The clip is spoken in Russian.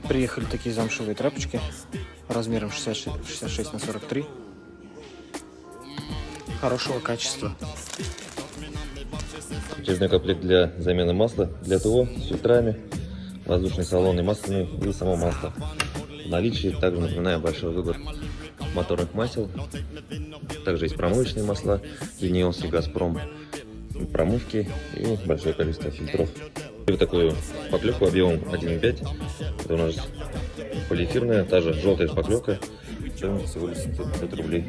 Приехали такие замшевые тряпочки размером 66 на 43. Хорошего качества. Очередной комплект для замены масла для ТО с фильтрами, воздушный салон и масляный, и само масло. В наличии также, напоминаю, большой выбор моторных масел. Также есть промывочные масла, Линеос и Газпром, промывки и большое количество фильтров. И вот такую шпаклевку объемом 1,5. Это у нас полиэфирная, та же желтая шпаклевка, стоимость всего лишь 700 рублей.